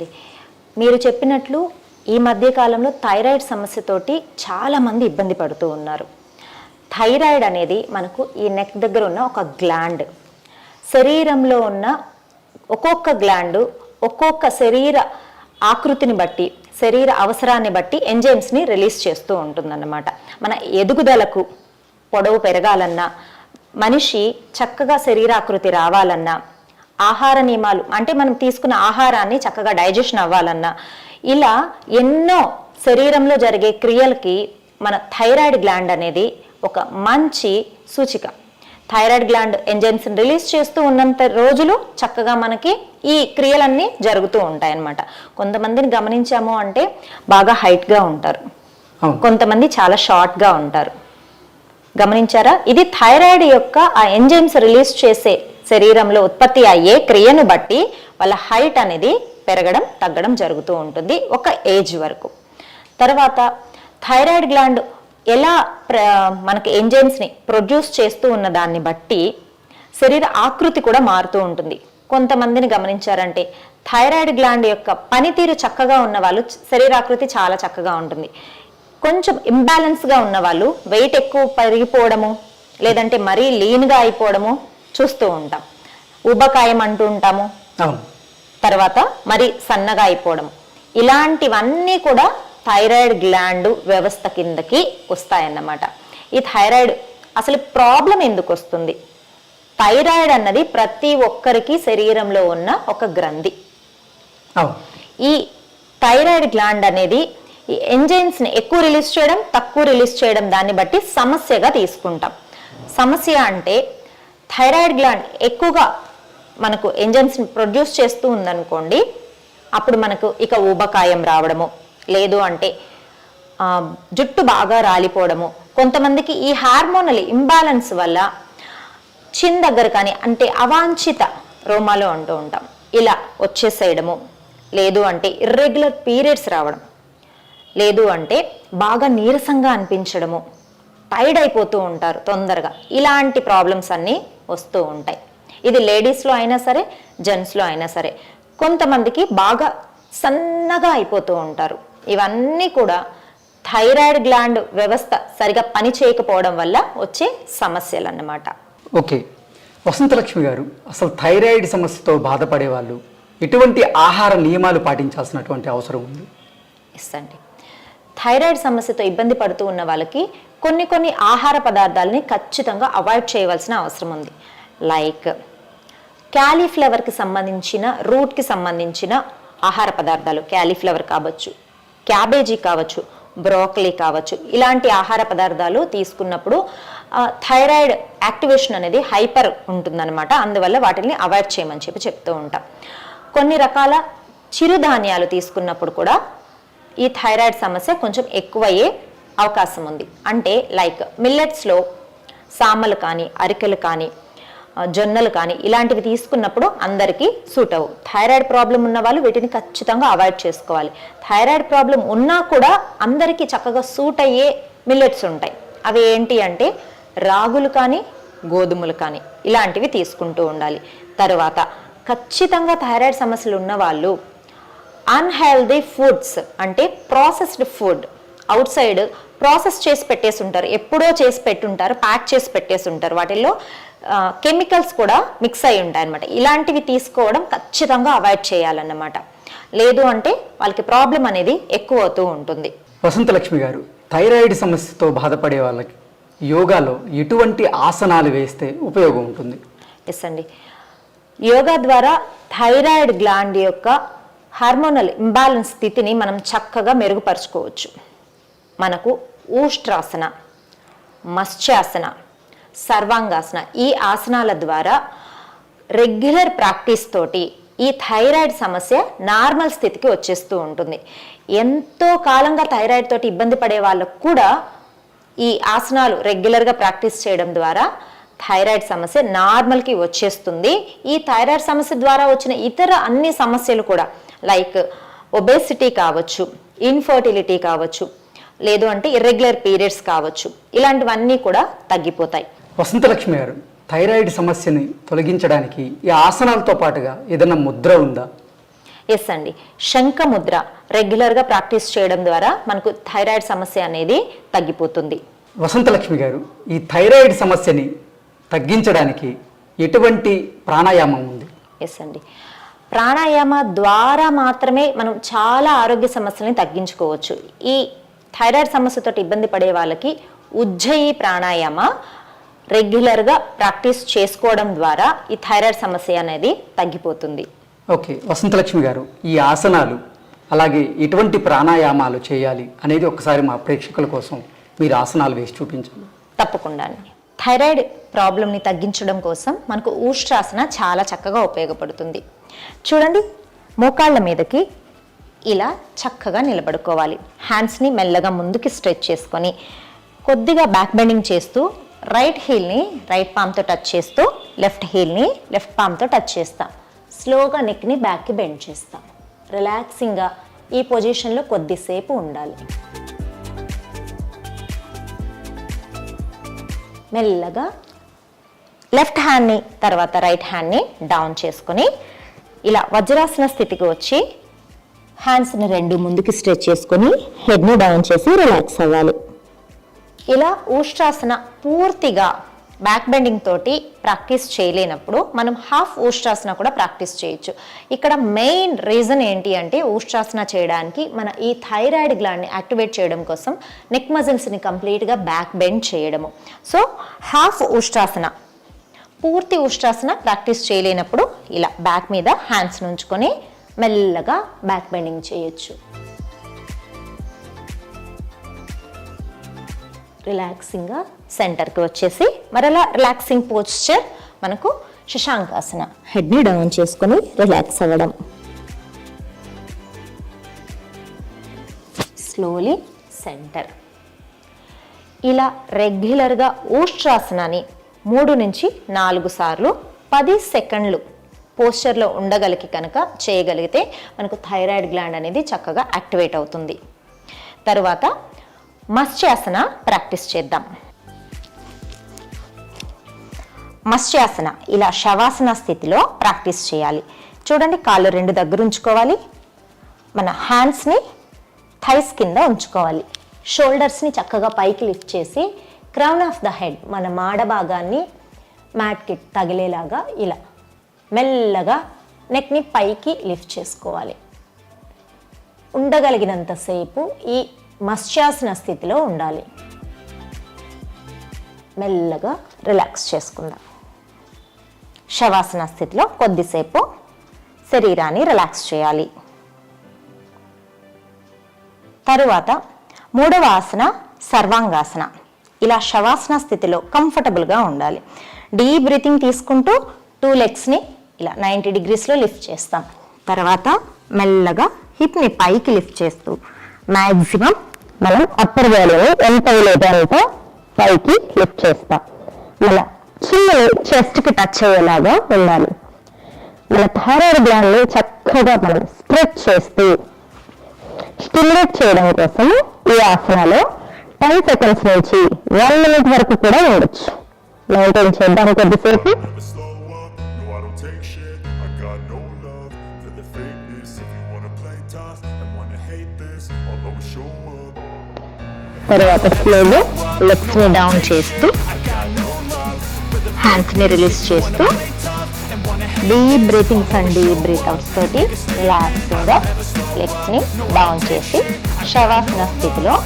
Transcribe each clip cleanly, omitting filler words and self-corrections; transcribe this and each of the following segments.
అండి. మీరు చెప్పినట్లు ఈ మధ్య కాలంలో థైరాయిడ్ సమస్యతోటి చాలామంది ఇబ్బంది పడుతూ ఉన్నారు. థైరాయిడ్ అనేది మనకు ఈ నెక్ దగ్గర ఉన్న ఒక గ్లాండ్. శరీరంలో ఉన్న ఒక్కొక్క గ్లాండ్ ఒక్కొక్క శరీర ఆకృతిని బట్టి, శరీర అవసరాన్ని బట్టి ఎంజైమ్స్ని రిలీజ్ చేస్తూ ఉంటుందన్నమాట. మన ఎదుగుదలకు, పొడవు పెరగాలన్నా, మనిషి చక్కగా శరీరాకృతి రావాలన్నా, ఆహార నియమాలు అంటే మనం తీసుకున్న ఆహారాన్ని చక్కగా డైజెషన్ అవ్వాలన్నా, ఇలా ఎన్నో శరీరంలో జరిగే క్రియలకి మన థైరాయిడ్ గ్లాండ్ అనేది ఒక మంచి సూచిక. థైరాయిడ్ గ్లాండ్ ఎంజైమ్స్ని రిలీజ్ చేస్తూ ఉన్నంత రోజులు చక్కగా మనకి ఈ క్రియలన్నీ జరుగుతూ ఉంటాయి అన్నమాట. కొంతమందిని గమనించాము అంటే బాగా హైట్గా ఉంటారు, కొంతమంది చాలా షార్ట్గా ఉంటారు. గమనించారా? ఇది థైరాయిడ్ యొక్క ఆ ఎంజైమ్స్ రిలీజ్ చేసే శరీరంలో ఉత్పత్తి అయ్యే క్రియను బట్టి వాళ్ళ హైట్ అనేది పెరగడం తగ్గడం జరుగుతూ ఉంటుంది ఒక ఏజ్ వరకు. తర్వాత థైరాయిడ్ గ్లాండ్ ఎలా మనకి ఎంజైమ్స్ని ప్రొడ్యూస్ చేస్తూ ఉన్న దాన్ని బట్టి శరీర ఆకృతి కూడా మారుతూ ఉంటుంది. కొంతమందిని గమనించారంటే థైరాయిడ్ గ్లాండ్ యొక్క పనితీరు చక్కగా ఉన్న వాళ్ళు శరీరాకృతి చాలా చక్కగా ఉంటుంది. కొంచెం ఇంబ్యాలెన్స్గా ఉన్న వాళ్ళు వెయిట్ ఎక్కువ పెరిగిపోవడము, లేదంటే మరీ లీన్గా అయిపోవడము చూస్తూ ఉంటాం. ఊబకాయం అంటూ ఉంటాము. తర్వాత మరి సన్నగా అయిపోవడం, ఇలాంటివన్నీ కూడా థైరాయిడ్ గ్లాండ్ వ్యవస్థ కిందకి వస్తాయన్నమాట. ఈ థైరాయిడ్ అసలు ప్రాబ్లం ఎందుకు వస్తుంది? థైరాయిడ్ అన్నది ప్రతి ఒక్కరికి శరీరంలో ఉన్న ఒక గ్రంథి. ఈ థైరాయిడ్ గ్లాండ్ అనేది ఈ ఎంజైమ్స్ని ఎక్కువ రిలీజ్ చేయడం, తక్కువ రిలీజ్ చేయడం, దాన్ని బట్టి సమస్యగా తీసుకుంటాం. సమస్య అంటే థైరాయిడ్ గ్లాండ్ ఎక్కువగా మనకు ఎంజైమ్స్ని ప్రొడ్యూస్ చేస్తూ ఉందనుకోండి, అప్పుడు మనకు ఇక ఊబకాయం రావడము, లేదు అంటే జుట్టు బాగా రాలిపోవడము, కొంతమందికి ఈ హార్మోనల్ ఇంబ్యాలెన్స్ వల్ల చిన్ దగ్గర కానీ అంటే అవాంఛిత రోమాలు అంటూ ఉంటాం, ఇలా వచ్చేసేయడము, లేదు అంటే ఇర్రెగ్యులర్ పీరియడ్స్ రావడం, లేదు అంటే బాగా నీరసంగా అనిపించడము, టైర్డ్ అయిపోతూ ఉంటారు తొందరగా. ఇలాంటి ప్రాబ్లమ్స్ అన్నీ వస్తూ ఉంటాయి. ఇది లేడీస్లో అయినా సరే, జెంట్స్లో అయినా సరే. కొంతమందికి బాగా సన్నగా అయిపోతూ ఉంటారు. ఇవన్నీ కూడా థైరాయిడ్ గ్లాండ్ వ్యవస్థ సరిగా పని చేయకపోవడం వల్ల వచ్చే సమస్యలు అన్నమాట. ఓకే, వసంతలక్ష్మి గారు, అసలు థైరాయిడ్ సమస్యతో బాధపడే వాళ్ళు ఎటువంటి ఆహార నియమాలు పాటించాల్సినటువంటి అవసరం ఉంది? అండి, థైరాయిడ్ సమస్యతో ఇబ్బంది పడుతూ ఉన్న వాళ్ళకి కొన్ని ఆహార పదార్థాలని ఖచ్చితంగా అవాయిడ్ చేయవలసిన అవసరం ఉంది. లైక్ క్యాలీఫ్లవర్కి సంబంధించిన, రూట్కి సంబంధించిన ఆహార పదార్థాలు, క్యాలీఫ్లవర్ కావచ్చు, క్యాబేజీ కావచ్చు, బ్రోకలీ కావచ్చు, ఇలాంటి ఆహార పదార్థాలు తీసుకున్నప్పుడు థైరాయిడ్ యాక్టివేషన్ అనేది హైపర్ ఉంటుందన్నమాట. అందువల్ల వాటిని అవాయిడ్ చేయమని చెప్తూ ఉంటాం. కొన్ని రకాల చిరుధాన్యాలు తీసుకున్నప్పుడు కూడా ఈ థైరాయిడ్ సమస్య కొంచెం ఎక్కువయ్యే అవకాశం ఉంది. అంటే లైక్ మిల్లెట్స్లో సామలు కానీ, అరికెలు కానీ, జొన్నలు కానీ ఇలాంటివి తీసుకున్నప్పుడు అందరికీ సూట్ అవ్వు. థైరాయిడ్ ప్రాబ్లం ఉన్న వాళ్ళు వీటిని ఖచ్చితంగా అవాయిడ్ చేసుకోవాలి. థైరాయిడ్ ప్రాబ్లం ఉన్నా కూడా అందరికీ చక్కగా సూట్ అయ్యే మిల్లెట్స్ ఉంటాయి. అవి ఏంటి అంటే రాగులు కానీ, గోధుమలు కానీ ఇలాంటివి తీసుకుంటూ ఉండాలి. తర్వాత ఖచ్చితంగా థైరాయిడ్ సమస్యలు ఉన్న వాళ్ళు అన్హెల్దీ ఫుడ్స్ అంటే processed food, out side process చేసి పెట్టేసి ఉంటారు, ఎప్పుడో చేసి పెట్టుంటారు, ప్యాక్ చేసి పెట్టేసి ఉంటారు, వాటిల్లో కెమికల్స్ కూడా మిక్స్ అయి ఉంటాయి అన్నమాట. ఇలాంటివి తీసుకోవడం ఖచ్చితంగా అవాయిడ్ చేయాలన్నమాట. లేదు అంటే వాళ్ళకి ప్రాబ్లం అనేది ఎక్కువ అవుతూ ఉంటుంది. వసంతలక్ష్మి గారు, థైరాయిడ్ సమస్యతో బాధపడే వాళ్ళకి యోగాలో ఎటువంటి ఆసనాలు వేస్తే ఉపయోగం ఉంటుంది? ఎస్ అండి, యోగా ద్వారా థైరాయిడ్ గ్లాండ్ యొక్క హార్మోనల్ ఇంబ్యాలెన్స్ స్థితిని మనం చక్కగా మెరుగుపరుచుకోవచ్చు. మనకు ఊష్ట్రాసన, మత్స్యాసన, సర్వాంగాసన, ఈ ఆసనాల ద్వారా రెగ్యులర్ ప్రాక్టీస్ తోటి ఈ థైరాయిడ్ సమస్య నార్మల్ స్థితికి వచ్చేస్తూ ఉంటుంది. ఎంతో కాలంగా థైరాయిడ్ తోటి ఇబ్బంది పడే వాళ్ళకు కూడా ఈ ఆసనాలు రెగ్యులర్గా ప్రాక్టీస్ చేయడం ద్వారా థైరాయిడ్ సమస్య నార్మల్కి వచ్చేస్తుంది. ఈ థైరాయిడ్ సమస్య ద్వారా వచ్చిన ఇతర అన్ని సమస్యలు కూడా లైక్ ఒబేసిటీ కావచ్చు, ఇన్ఫర్టిలిటీ కావచ్చు, లేదు అంటే ఇర్రెగ్యులర్ పీరియడ్స్ కావచ్చు, ఇలాంటివన్నీ కూడా తగ్గిపోతాయి. వసంతలక్ష్మి గారు, థైరాయిడ్ సమస్యని తొలగించడానికి ఈ ఆసనాలతో పాటుగా ఏదైనా ముద్ర ఉందా? ఎస్ అండి, శంఖముద్ర రెగ్యులర్గా ప్రాక్టీస్ చేయడం ద్వారా మనకు థైరాయిడ్ సమస్య అనేది తగ్గిపోతుంది. వసంతలక్ష్మి గారు, ఈ థైరాయిడ్ సమస్యని తగ్గించడానికి ఎటువంటి ప్రాణాయామం ఉంది? ఎస్ అండి, ప్రాణాయామ ద్వారా మాత్రమే మనం చాలా ఆరోగ్య సమస్యలని తగ్గించుకోవచ్చు. ఈ థైరాయిడ్ సమస్యతో ఇబ్బంది పడే వాళ్ళకి ఉజ్జయి ప్రాణాయామ రెగ్యులర్గా ప్రాక్టీస్ చేసుకోవడం ద్వారా ఈ థైరాయిడ్ సమస్య అనేది తగ్గిపోతుంది. ఓకే వసంతలక్ష్మి గారు, ఈ ఆసనాలు అలాగే ఎటువంటి ప్రాణాయామాలు చేయాలి అనేది ఒకసారి మా ప్రేక్షకుల కోసం మీరు ఆసనాలు వేసి చూపించండి. తప్పకుండా అండి. థైరాయిడ్ ప్రాబ్లమ్ని తగ్గించడం కోసం మనకు ఊష్ట్రాసన చాలా చక్కగా ఉపయోగపడుతుంది. చూడండి, మోకాళ్ళ మీదకి ఇలా చక్కగా నిలబడుకోవాలి. హ్యాండ్స్ని మెల్లగా ముందుకి స్ట్రెచ్ చేసుకొని కొద్దిగా బ్యాక్ బెండింగ్ చేస్తూ రైట్ హీల్ని రైట్ పామ్తో టచ్ చేస్తూ లెఫ్ట్ హీల్ని లెఫ్ట్ పామ్తో టచ్ చేస్తాం. స్లోగా నెక్ని బ్యాక్కి బెండ్ చేస్తాం. రిలాక్సింగ్గా ఈ పొజిషన్లో కొద్దిసేపు ఉండాలి. మెల్లగా లెఫ్ట్ హ్యాండ్ని తర్వాత రైట్ హ్యాండ్ని డౌన్ చేసుకొని ఇలా వజ్రాసన స్థితికి వచ్చి హ్యాండ్స్ని రెండు ముందుకి స్ట్రెచ్ చేసుకొని హెడ్ని డౌన్ చేసి రిలాక్స్ అవ్వాలి. ఇలా ఊష్ట్రాసన పూర్తిగా బ్యాక్ బెండింగ్ తోటి ప్రాక్టీస్ చేయలేనప్పుడు మనం హాఫ్ ఊష్ట్రాసన కూడా ప్రాక్టీస్ చేయొచ్చు. ఇక్కడ మెయిన్ రీజన్ ఏంటి అంటే ఊష్ట్రాసన చేయడానికి మన ఈ థైరాయిడ్ గ్లాండ్ని యాక్టివేట్ చేయడం కోసం నెక్ మజిల్స్ని కంప్లీట్గా బ్యాక్ బెండ్ చేయడము. సో హాఫ్ ఊష్ట్రాసన, పూర్తి ఊష్ట్రాసన ప్రాక్టీస్ చేయలేనప్పుడు ఇలా బ్యాక్ మీద హ్యాండ్స్ ఉంచుకొని మెల్లగా బ్యాక్ బెండింగ్ చేయొచ్చు. రిలాక్సింగ్గా సెంటర్కి వచ్చేసి మరలా రిలాక్సింగ్ పోస్చర్ మనకు శశాంకాసన. హెడ్ని డౌన్ చేసుకొని రిలాక్స్ అవ్వడం. Slowly centre. ఇలా రెగ్యులర్గా ఊష్ట్రాసనాన్ని 3 నుంచి 4 సార్లు 10 సెకండ్లు పోస్చర్లో ఉండగలిగి కనుక చేయగలిగితే మనకు థైరాయిడ్ గ్లాండ్ అనేది చక్కగా యాక్టివేట్ అవుతుంది. తరువాత మత్స్యాసన ప్రాక్టీస్ చేద్దాం. మత్స్యాసన ఇలా శవాసన స్థితిలో ప్రాక్టీస్ చేయాలి. చూడండి, కాళ్ళు 2 దగ్గర ఉంచుకోవాలి. మన హ్యాండ్స్ని థైస్ కింద ఉంచుకోవాలి. షోల్డర్స్ని చక్కగా పైకి లిఫ్ట్ చేసి క్రౌన్ ఆఫ్ ద హెడ్ మన మాడ భాగాన్ని మ్యాట్కి తగిలేలాగా ఇలా మెల్లగా నెక్ని పైకి లిఫ్ట్ చేసుకోవాలి. ఉండగలిగినంతసేపు ఈ మత్స్యాసన స్థితిలో ఉండాలి. మెల్లగా రిలాక్స్ చేసుకుందాం. శవాసన స్థితిలో కొద్దిసేపు శరీరాన్ని రిలాక్స్ చేయాలి. తరువాత 3వ ఆసన సర్వాంగాసన. ఇలా శవాసన స్థితిలో కంఫర్టబుల్గా ఉండాలి. డీప్ బ్రీతింగ్ తీసుకుంటూ 2 లెగ్స్ని ఇలా 90 డిగ్రీస్లో లిఫ్ట్ చేస్తాం. తర్వాత మెల్లగా హిప్ని పైకి లిఫ్ట్ చేస్తూ మ్యాక్సిమం మనం అప్పర్ వేలుని ఎంత లేదంటే పైకి లిఫ్ట్ చేస్తాం. మళ్ళీ చిన్నని చెస్ట్కి టచ్ అయ్యేలాగా ఉండాలి. మన థైరాయిడ్ గ్లాండ్ని చక్కగా మనం స్ట్రెచ్ చేస్తూ స్టిమ్యులేట్ చేయడం కోసం ఈ ఆసనాలో 10 సెకండ్స్ నుంచి 1 మినిట్ వరకు కూడా ఉండొచ్చు. మెయింటైన్ చేద్దాం కొద్దిసేపు. తర్వాత స్లోగా లెగ్స్ని డౌన్ చేస్తూ హ్యాండ్స్ని రిలీజ్ చేస్తూ deep breathings and deep breath outs తోటి రిలాక్సింగ్గా లెగ్స్ని డౌన్ చేసి శవాసన స్థితిలో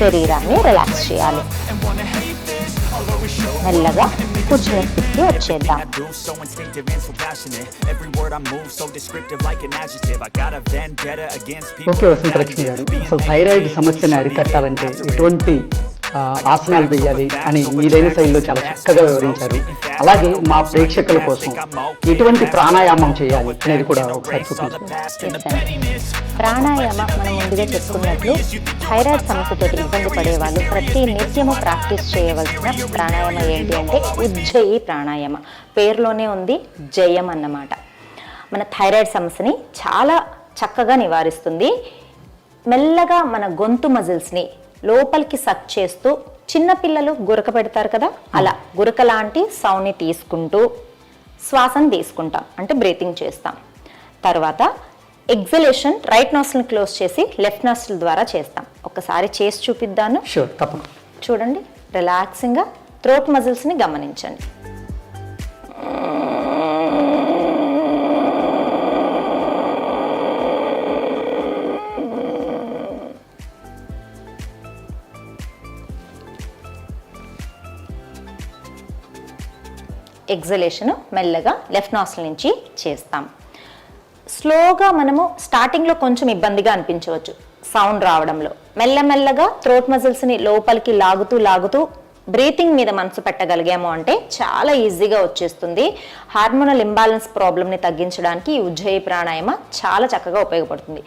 శరీరాన్ని రిలాక్స్ చేయాలి. మెల్లగా కూర్చునే స్థితికి వచ్చేద్దాం. ఓకే వసంతలక్ష్మి గారు, అసలు థైరాయిడ్ సమస్యని అరికట్టాలంటే ఎటువంటి ఆసనాలు వేయాలి అని మీదైన శైలిలో చాలా చక్కగా వివరించారు. అలాగే మా ప్రేక్షకుల కోసం ఎటువంటి ప్రాణాయామం చేయాలి అనేది కూడా ఒకసారి చూపించారు. ప్రాణాయామ మనం ముందుగా చెప్పుకున్నట్లు థైరాయిడ్ సమస్యతో ఇబ్బంది పడే వాళ్ళు ప్రతి నిత్యము ప్రాక్టీస్ చేయవలసిన ప్రాణాయామం ఏంటి అంటే ఉజ్జయి ప్రాణాయామ. పేరులోనే ఉంది జయం అన్నమాట. మన థైరాయిడ్ సమస్యని చాలా చక్కగా నివారిస్తుంది. మెల్లగా మన గొంతు మజిల్స్ని లోపలికి సక్ చేస్తూ, చిన్నపిల్లలు గురక పెడతారు కదా, అలా గురక లాంటి సౌండ్ని తీసుకుంటూ శ్వాసను తీసుకుంటాం, అంటే బ్రీతింగ్ చేస్తాం. తర్వాత ఎగ్జలేషన్ రైట్ నాస్ట్రిల్ని క్లోజ్ చేసి లెఫ్ట్ నాస్ట్రిల్ ద్వారా చేస్తాం. ఒకసారి చేసి చూపిద్దాను. షూర్, తప్పకుండా. చూడండి, రిలాక్సింగ్గా థ్రోట్ మజిల్స్ని గమనించండి. ఎగ్జలేషన్ మెల్లగా లెఫ్ట్ నాస్ట్రిల్ నుంచి చేస్తాం. స్లోగా మనము స్టార్టింగ్లో కొంచెం ఇబ్బందిగా అనిపించవచ్చు సౌండ్ రావడంలో. మెల్లమెల్లగా థ్రోట్ మజిల్స్ని లోపలికి లాగుతూ బ్రీతింగ్ మీద మనసు పెట్టగలిగాము అంటే చాలా ఈజీగా వచ్చేస్తుంది. హార్మోనల్ ఇంబ్యాలెన్స్ ప్రాబ్లమ్ని తగ్గించడానికి ఈ ఉజ్జయి ప్రాణాయామ చాలా చక్కగా ఉపయోగపడుతుంది.